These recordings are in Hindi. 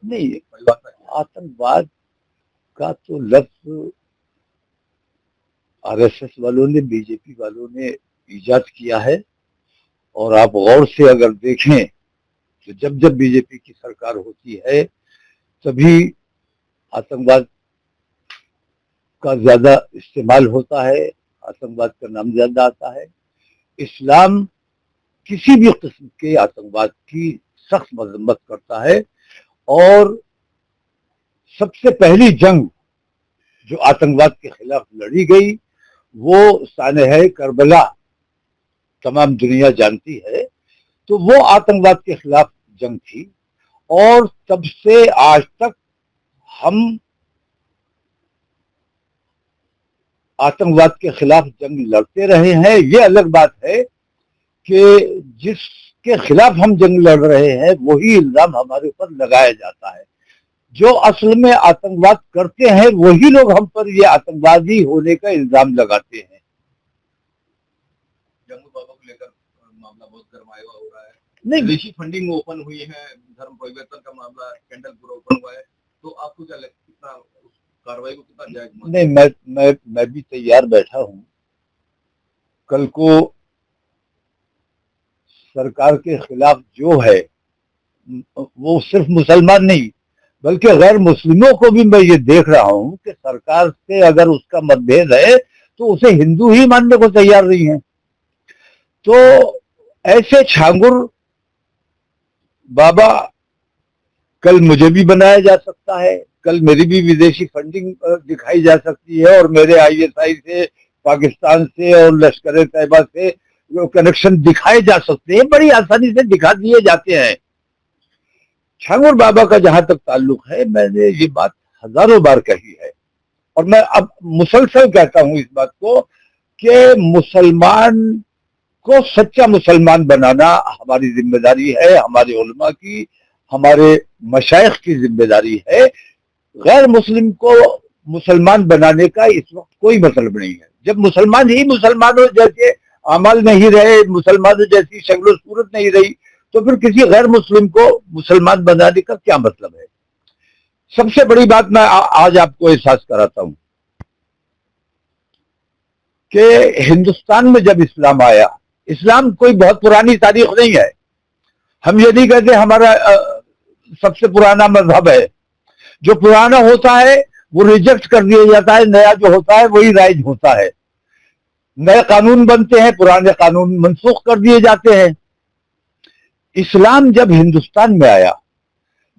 नहीं, आतंकवाद का तो लफ्ज आरएसएस वालों ने, बीजेपी वालों ने इजाद किया है। और आप गौर से अगर देखें तो जब जब बीजेपी की सरकार होती है तभी आतंकवाद का ज्यादा इस्तेमाल होता है, आतंकवाद का नाम ज्यादा आता है। इस्लाम किसी भी किस्म के आतंकवाद की सख्त मजम्मत करता है। और सबसे पहली जंग जो आतंकवाद के खिलाफ लड़ी गई वो सानहे करबला तमाम दुनिया जानती है। तो वो आतंकवाद के खिलाफ जंग थी और तब से आज तक हम आतंकवाद के खिलाफ जंग लड़ते रहे हैं। ये अलग बात है कि जिसके खिलाफ हम जंग लड़ रहे हैं वही इल्जाम हमारे ऊपर लगाया जाता है। जो असल में आतंकवाद करते हैं वही लोग हम पर ये आतंकवादी होने का इल्जाम लगाते हैं। जंगू बाबा को लेकर मामला बहुत गरमाया हुआ हो रहा है। नहीं, विदेशी फंडिंग ओपन हुई है, धर्म परिवर्तन का मामला स्कैंडल पूरा ओपन हुआ है, तो आपको क्या लगता है कितना कार्रवाई को कितना जायज? नहीं, मैं भी तैयार बैठा हूं। कल को सरकार के खिलाफ जो है वो सिर्फ मुसलमान नहीं बल्कि गैर मुस्लिमों को भी मैं ये देख रहा हूं कि सरकार से अगर उसका मतभेद है तो उसे हिंदू ही मानने को तैयार नहीं है। तो ऐसे छांगुर बाबा कल मुझे भी बनाया जा सकता है, कल मेरी भी विदेशी फंडिंग दिखाई जा सकती है और मेरे आईएसआई से, पाकिस्तान से और लश्कर तैयबा से कनेक्शन दिखाए जा सकते हैं, बड़ी आसानी से दिखा दिए जाते हैं। छांगुर बाबा का जहां तक ताल्लुक है, मैंने ये बात हजारों बार कही है और मैं अब मुसलसल कहता हूं इस बात को कि मुसलमान को सच्चा मुसलमान बनाना हमारी जिम्मेदारी है, हमारे उलमा की, हमारे मशाइख की जिम्मेदारी है। गैर मुस्लिम को मुसलमान बनाने का इस वक्त कोई मतलब नहीं है। जब मुसलमान ही मुसलमानों जैसे अमल नहीं रहे, मुसलमानों जैसी शक्ल सूरत नहीं रही, तो फिर किसी गैर मुस्लिम को मुसलमान बनाने का क्या मतलब है? सबसे बड़ी बात मैं आज आपको एहसास कराता हूं कि हिंदुस्तान में जब इस्लाम आया, इस्लाम कोई बहुत पुरानी तारीख नहीं है। हम ये नहीं कहते हमारा सबसे पुराना मजहब है। जो पुराना होता है वो रिजेक्ट कर दिया जाता है, नया जो होता है वही राइज होता है। नए कानून बनते हैं, पुराने कानून मनसूख कर दिए जाते हैं। इस्लाम जब हिंदुस्तान में आया,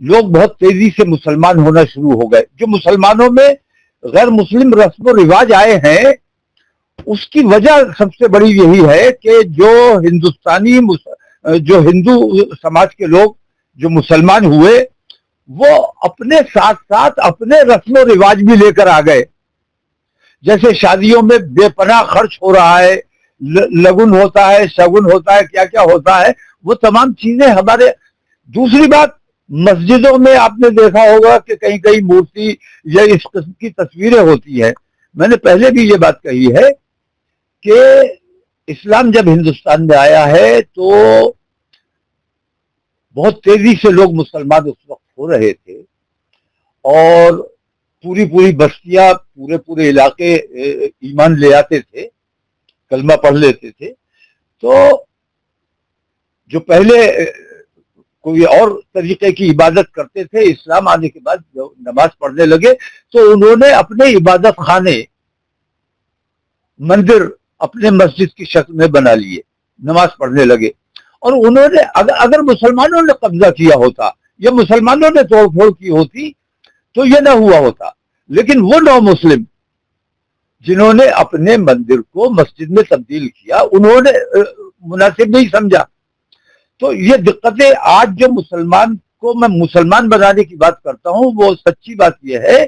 लोग बहुत तेजी से मुसलमान होना शुरू हो गए। जो मुसलमानों में गैर मुस्लिम रस्म रिवाज आए हैं उसकी वजह सबसे बड़ी यही है कि जो हिंदू समाज के लोग जो मुसलमान हुए वो अपने साथ साथ अपने रस्म रिवाज भी लेकर आ गए। जैसे शादियों में बेपनाह खर्च हो रहा है, लगुन होता है, शगुन होता है, क्या क्या होता है, वो तमाम चीजें हमारे। दूसरी बात, मस्जिदों में आपने देखा होगा कि कहीं कहीं मूर्ति या इस किस्म की तस्वीरें होती हैं। मैंने पहले भी ये बात कही है कि इस्लाम जब हिंदुस्तान में आया है तो बहुत तेजी से लोग मुसलमान उस वक्त हो रहे थे और पूरी पूरी बस्तियां, पूरे पूरे इलाके ईमान ले आते थे, कलमा पढ़ लेते थे। तो जो पहले कोई और तरीके की इबादत करते थे, इस्लाम आने के बाद जो नमाज पढ़ने लगे तो उन्होंने अपने इबादत खाने, मंदिर अपने मस्जिद की शक्ल में बना लिए, नमाज पढ़ने लगे। और उन्होंने अगर मुसलमानों ने कब्जा किया होता या मुसलमानों ने तोड़फोड़ की होती तो ये ना हुआ होता। लेकिन वो नौ मुस्लिम जिन्होंने अपने मंदिर को मस्जिद में तब्दील किया, उन्होंने मुनासिब नहीं समझा। तो ये दिक्कतें आज जो मुसलमान को मैं मुसलमान बनाने की बात करता हूं, वो सच्ची बात यह है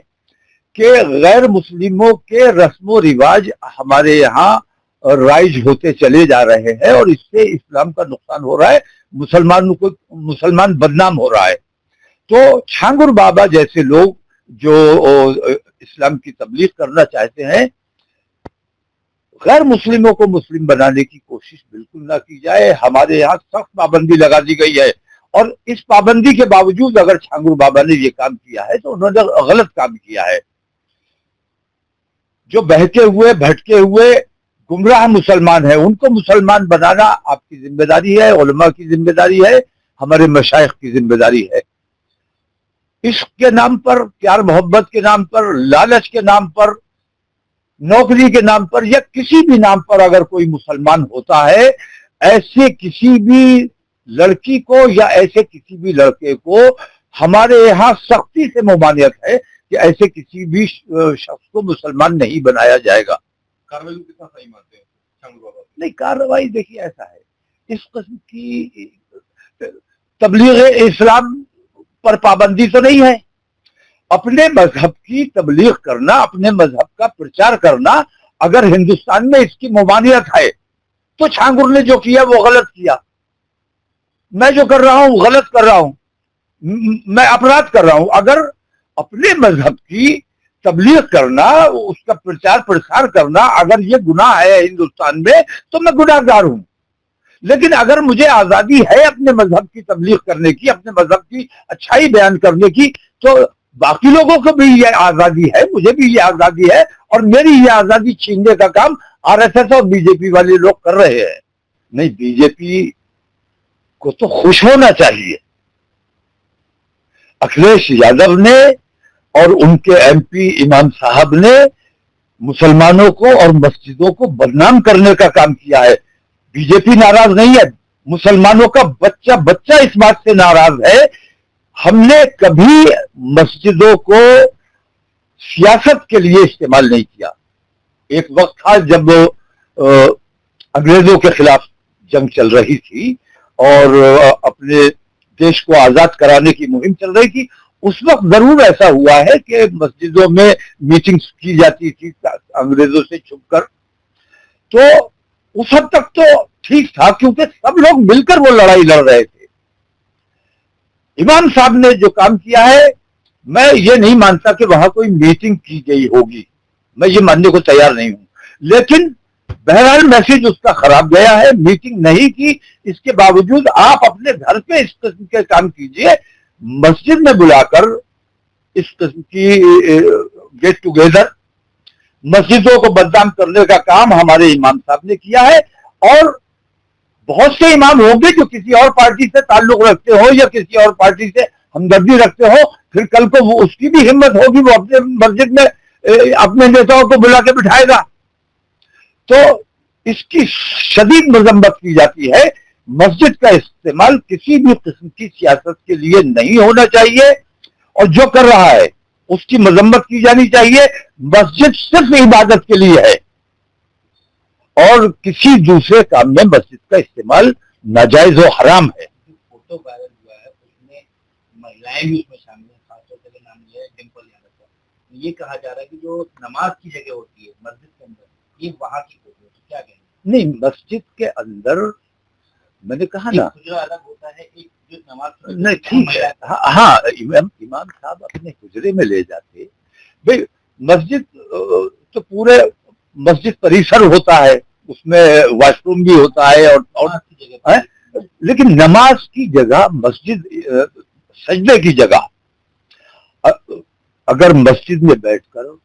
कि गैर मुस्लिमों के रस्म रिवाज हमारे यहाँ राइज होते चले जा रहे हैं और इससे इस्लाम का नुकसान हो रहा है, मुसलमान बदनाम हो रहा है। तो छांगुर बाबा जैसे लोग जो इस्लाम की तबलीग करना चाहते हैं, गैर मुस्लिमों को मुस्लिम बनाने की कोशिश बिल्कुल ना की जाए। हमारे यहाँ सख्त पाबंदी लगा दी गई है और इस पाबंदी के बावजूद अगर छांगुर बाबा ने ये काम किया है तो उन्होंने गलत काम किया है। जो बहके हुए भटके हुए गुमराह मुसलमान है उनको मुसलमान बनाना आपकी जिम्मेदारी है, उलमा की जिम्मेदारी है, हमारे मशाइख की जिम्मेदारी है। इश्क के नाम पर, प्यार मोहब्बत के नाम पर, लालच के नाम पर, नौकरी के नाम पर या किसी भी नाम पर अगर कोई मुसलमान होता है, ऐसे किसी भी लड़की को या ऐसे किसी भी लड़के को हमारे यहाँ सख्ती से ममानियत है कि ऐसे किसी भी शख्स को मुसलमान नहीं बनाया जाएगा। कार्रवाई को कितना सही मानते हैं छांगुर बाबा? नहीं, कार्रवाई देखिए ऐसा है, इस किस्म की तबलीग इस्लाम पर पाबंदी तो नहीं है। अपने मजहब की तबलीग करना, अपने मजहब का प्रचार करना, अगर हिंदुस्तान में इसकी ममानियत है तो छांगुर ने जो किया वो गलत किया। मैं जो कर रहा हूं गलत कर रहा हूं, मैं अपराध कर रहा हूं। अगर अपने मजहब की तबलीग करना, उसका प्रचार प्रसार करना अगर ये गुनाह है हिंदुस्तान में तो मैं गुनाहगार हूं। लेकिन अगर मुझे आजादी है अपने मजहब की तबलीग करने की, अपने मजहब की अच्छाई बयान करने की, तो बाकी लोगों को भी ये आजादी है, मुझे भी ये आजादी है, और मेरी ये आजादी छीनने का काम आरएसएस और बीजेपी वाले लोग कर रहे हैं। नहीं, बीजेपी को तो खुश होना चाहिए। अखिलेश यादव ने और उनके एमपी इमाम साहब ने मुसलमानों को और मस्जिदों को बदनाम करने का काम किया है। बीजेपी नाराज नहीं है, मुसलमानों का बच्चा बच्चा इस बात से नाराज है। हमने कभी मस्जिदों को सियासत के लिए इस्तेमाल नहीं किया। एक वक्त था जब अंग्रेजों के खिलाफ जंग चल रही थी और अपने देश को आजाद कराने की मुहिम चल रही थी, उस वक्त जरूर ऐसा हुआ है कि मस्जिदों में मीटिंग्स की जाती थी अंग्रेजों से छुपकर। तो उस हद तक तो ठीक था क्योंकि सब लोग मिलकर वो लड़ाई लड़ रहे थे। इमाम साहब ने जो काम किया है, मैं ये नहीं मानता कि वहां कोई मीटिंग की गई होगी, मैं ये मानने को तैयार नहीं हूं। लेकिन बहरहाल मैसेज उसका खराब गया है। मीटिंग नहीं की, इसके बावजूद आप अपने घर पे इस किस्म के काम कीजिए। मस्जिद में बुलाकर इस किस्म की गेट टुगेदर, मस्जिदों को बदनाम करने का काम हमारे इमाम साहब ने किया है। और बहुत से इमाम होंगे जो किसी और पार्टी से ताल्लुक रखते हो या किसी और पार्टी से हमदर्दी रखते हो, फिर कल को वो उसकी भी हिम्मत होगी, वो अपने मस्जिद में अपने नेताओं को बुला के बिठाएगा। तो इसकी शदीद मजम्मत की जाती है। मस्जिद का इस्तेमाल किसी भी किस्म की सियासत के लिए नहीं होना चाहिए, और जो कर रहा है उसकी मजम्मत की जानी चाहिए। मस्जिद सिर्फ इबादत के लिए है और किसी दूसरे काम में मस्जिद का इस्तेमाल नाजायज और हराम है। फोटो वायरल हुआ है उसमें महिलाएं भी उसमें शामिल है, खासतौर से नाम लिया है डिंपल यादव का। ये कहा जा रहा है कि जो नमाज की जगह होती है मस्जिद के अंदर, ये वहां की फोटो है, तो क्या कहेंगे? नहीं, मस्जिद के अंदर मैंने कहा ना, हुजरा अलग होता है, एक जो नमाज नहीं ठीक है, हाँ इमाम साहब अपने हुजरे में ले जाते भाई। मस्जिद तो पूरे मस्जिद परिसर होता है, उसमें वॉशरूम भी होता है और है, लेकिन नमाज की जगह मस्जिद, सजदे की जगह, अगर मस्जिद में बैठकर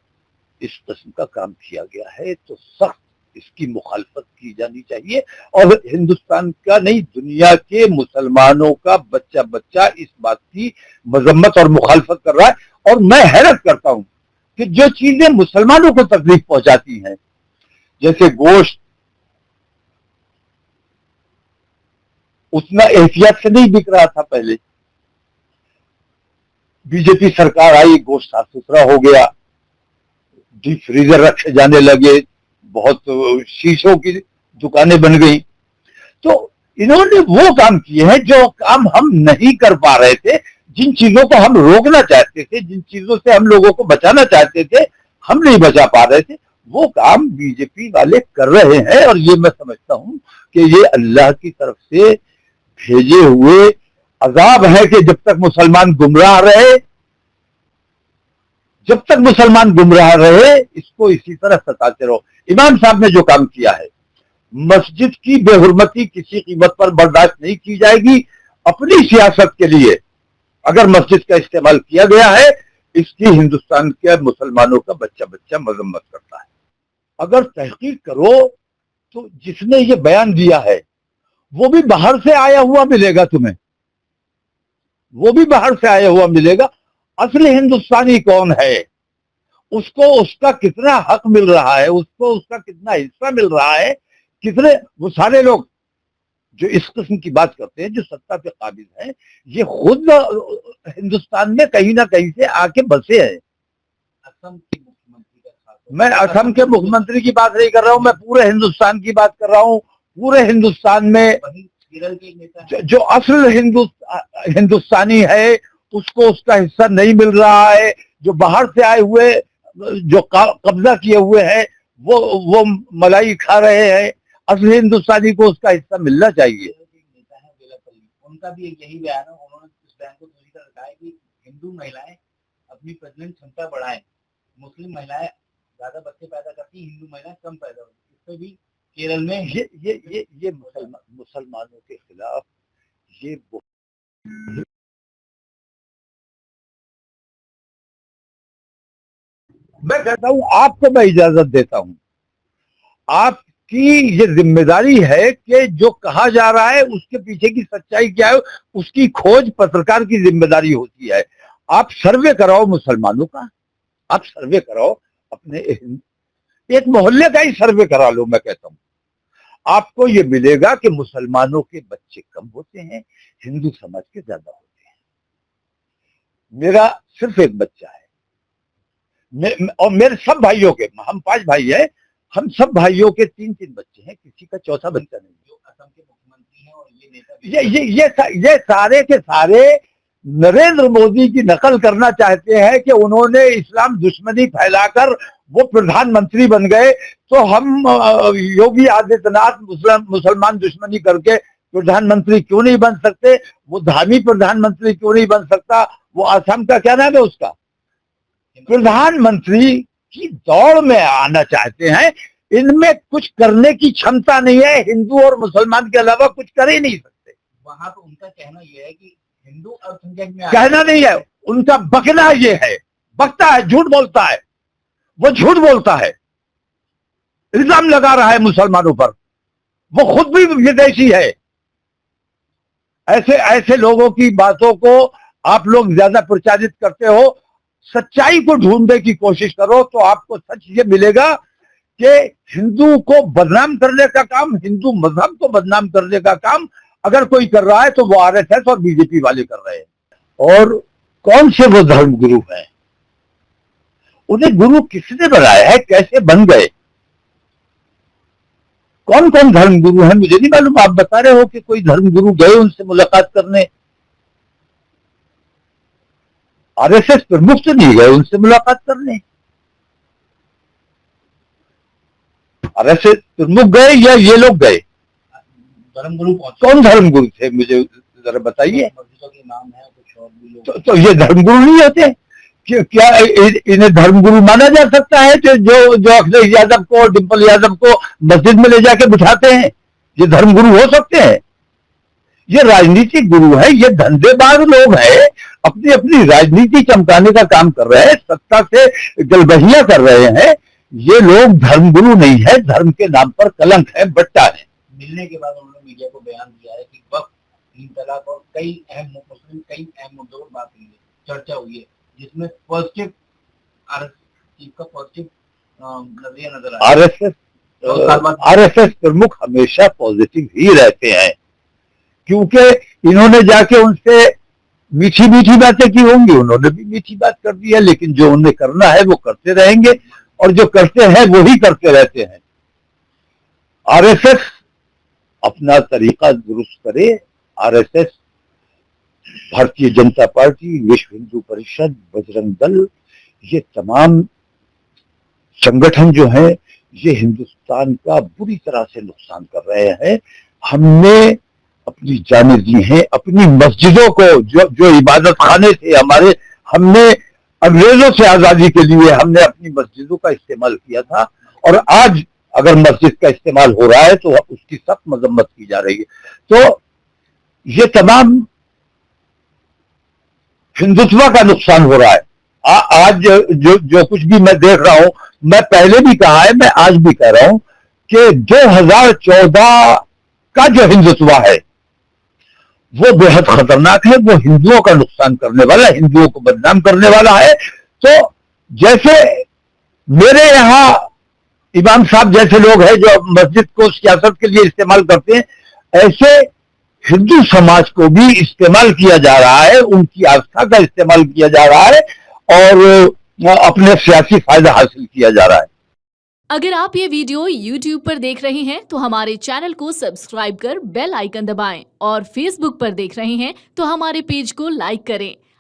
इस किस्म का काम किया गया है तो सख्त इसकी मुखालफत की जानी चाहिए। और हिंदुस्तान का नहीं, दुनिया के मुसलमानों का बच्चा बच्चा इस बात की मजम्मत और मुखालफत कर रहा है। और मैं हैरत करता हूं कि जो चीजें मुसलमानों को तकलीफ पहुंचाती हैं, जैसे गोश्त, उतना एहतियात से नहीं बिक रहा था पहले। बीजेपी सरकार आई, गोश्त साफ सुथरा हो गया, डीप फ्रीजर रखे जाने लगे, बहुत शीशों की दुकानें बन गई। तो इन्होंने वो काम किए हैं जो काम हम नहीं कर पा रहे थे, जिन चीजों को हम रोकना चाहते थे, जिन चीजों से हम लोगों को बचाना चाहते थे, हम नहीं बचा पा रहे थे, वो काम बीजेपी वाले कर रहे हैं। और ये मैं समझता हूं कि ये अल्लाह की तरफ से भेजे हुए अजाब है कि जब तक मुसलमान गुमराह रहे, जब तक मुसलमान गुमराह रहे, इसको इसी तरह सताते रहो। इमाम साहब ने जो काम किया है, मस्जिद की बेहुरमती किसी कीमत पर बर्दाश्त नहीं की जाएगी। अपनी सियासत के लिए अगर मस्जिद का इस्तेमाल किया गया है, इसकी हिंदुस्तान के मुसलमानों का बच्चा बच्चा मजम्मत करता है। अगर तहकीक करो तो जिसने ये बयान दिया है वो भी बाहर से आया हुआ मिलेगा तुम्हें, वो भी बाहर से आया हुआ मिलेगा। असली हिंदुस्तानी कौन है, उसको उसका कितना हक मिल रहा है, उसको उसका कितना हिस्सा मिल रहा है, कितने, वो सारे लोग जो इस किस्म की बात करते हैं, जो सत्ता पे काबिज हैं, ये खुद हिंदुस्तान में कहीं ना कहीं से आके बसे हैं। असम के मुख्यमंत्री का खास, मैं असम के मुख्यमंत्री की बात नहीं कर रहा हूं, मैं पूरे हिंदुस्तान की बात कर रहा हूं। पूरे हिंदुस्तान में वहीं केरल के एक नेता है, जो असल हिंदुस्तानी है उसको उसका हिस्सा नहीं मिल रहा है। जो बाहर से आए हुए, जो कब्जा किए हुए हैं, वो मलाई खा रहे हैं। असली हिंदुस्तानी को उसका हिस्सा मिलना चाहिए। केरल के एक नेता है वेलापल्ली, उनका भी एक यही बयान है। उन्होंने इस बयान को दूसरी तरह रखा है कि हिंदू महिलाएं अपनी प्रजनन क्षमता बढ़ाएं, मुस्लिम महिलाएं ज्यादा बच्चे पैदा करती, हिंदू महिलाएं कम पैदा होती। इस पे भी केरल में ये मुसलमानों के खिलाफ ये मैं कहता हूं, आपको मैं इजाजत देता हूं, आपकी ये जिम्मेदारी है कि जो कहा जा रहा है उसके पीछे की सच्चाई क्या है, उसकी खोज पत्रकार की जिम्मेदारी होती है। आप सर्वे कराओ मुसलमानों का, आप सर्वे कराओ अपने एक मोहल्ले का ही सर्वे करा लो। मैं कहता हूं आपको ये मिलेगा कि मुसलमानों के बच्चे कम होते हैं, हिंदू समाज के ज्यादा होते हैं। मेरा सिर्फ एक बच्चा है, और मेरे सब भाइयों के, हम 5 भाई हैं, हम सब भाइयों के 3-3 बच्चे हैं, किसी का चौथा बच्चा नहीं। जो असम के मुख्यमंत्री हैं और ये नेता ये सारे के सारे नरेंद्र मोदी की नकल करना चाहते हैं कि उन्होंने इस्लाम दुश्मनी फैलाकर वो प्रधानमंत्री बन गए, तो हम योगी आदित्यनाथ मुसलमान दुश्मनी करके प्रधानमंत्री क्यों नहीं बन सकते, वो धामी प्रधानमंत्री क्यों नहीं बन सकता। वो असम का क्या नाम है उसका, प्रधानमंत्री की दौड़ में आना चाहते हैं। इनमें कुछ करने की क्षमता नहीं है, हिंदू और मुसलमान के अलावा कुछ कर ही नहीं सकते। वहां तो उनका कहना यह है कि हिंदू अल्पसंख्यक में कहना नहीं है, उनका बकना ये है, बकता है, झूठ बोलता है, वो झूठ बोलता है, इल्जाम लगा रहा है मुसलमानों पर, वो खुद भी विदेशी है। ऐसे लोगों की बातों को आप लोग ज्यादा प्रचारित करते हो। सच्चाई को ढूंढने की कोशिश करो तो आपको सच ये मिलेगा कि हिंदू को बदनाम करने का काम, हिंदू मजहब को बदनाम करने का काम अगर कोई कर रहा है तो वो आरएसएस और बीजेपी वाले कर रहे हैं। और कौन से वो धर्मगुरु हैं, उन्हें गुरु किसने बनाया है, कैसे बन गए, कौन कौन धर्मगुरु हैं मुझे नहीं मालूम। आप बता रहे हो कि कोई धर्मगुरु गए उनसे मुलाकात करने, आरएसएस प्रमुख तो नहीं गए उनसे मुलाकात करने, आरएसएस प्रमुख गए या ये लोग गए, धर्मगुरु कौन धर्मगुरु थे मुझे जरा बताइए। मस्जिदों के इमाम है, कुछ और भी लोग। तो ये धर्मगुरु नहीं होते क्या? इन्हें धर्मगुरु माना जा सकता है कि जो अखिलेश यादव को, डिम्पल यादव को मस्जिद में ले जाके बिठाते हैं, ये धर्मगुरु हो सकते हैं? ये राजनीतिक गुरु है, ये धंधेबाज लोग हैं, अपनी अपनी राजनीति चमकाने का काम कर रहे हैं, सत्ता से गलबहियां कर रहे हैं। ये लोग धर्मगुरु नहीं है, धर्म के नाम पर कलंक है, बट्टा है। मिलने के बाद उन्होंने मीडिया को बयान दिया है कि वक्त, 3 तलाक और कई अहम मुद्दों पर बात हुई है, चर्चा हुई है, जिसमें पॉजिटिव चीफ का पॉजिटिव नजरिया नजर आ रहा है। आरएसएस प्रमुख हमेशा पॉजिटिव ही रहते हैं, क्योंकि इन्होंने जाके उनसे मीठी मीठी बातें की होंगी, उन्होंने भी मीठी बात कर दी है, लेकिन जो उन्हें करना है वो करते रहेंगे, और जो करते हैं वो ही करते रहते हैं। आरएसएस अपना तरीका दुरुस्त करे, आरएसएस, भारतीय जनता पार्टी, विश्व हिंदू परिषद, बजरंग दल, ये तमाम संगठन जो हैं ये हिंदुस्तान का बुरी तरह से नुकसान कर रहे हैं। हमने अपनी जानें दी हैं, अपनी मस्जिदों को, जो इबादत खाने थे हमारे, हमने अंग्रेजों से आजादी के लिए हमने अपनी मस्जिदों का इस्तेमाल किया था, और आज अगर मस्जिद का इस्तेमाल हो रहा है तो उसकी सख्त मजम्मत की जा रही है। तो ये तमाम हिंदुत्व का नुकसान हो रहा है। आज जो कुछ भी मैं देख रहा हूं, मैं पहले भी कहा है, मैं आज भी कह रहा हूं कि 2014 का जो हिंदुत्व है वो बेहद खतरनाक है। वो हिंदुओं का नुकसान करने वाला, हिंदुओं को बदनाम करने वाला है। तो जैसे मेरे यहाँ इमाम साहब जैसे लोग हैं जो मस्जिद को सियासत के लिए इस्तेमाल करते हैं, ऐसे हिंदू समाज को भी इस्तेमाल किया जा रहा है, उनकी आस्था का इस्तेमाल किया जा रहा है और अपने सियासी फायदा हासिल किया जा रहा है। अगर आप ये वीडियो YouTube पर देख रहे हैं तो हमारे चैनल को सब्सक्राइब कर बेल आइकन दबाएं और Facebook पर देख रहे हैं तो हमारे पेज को लाइक करें।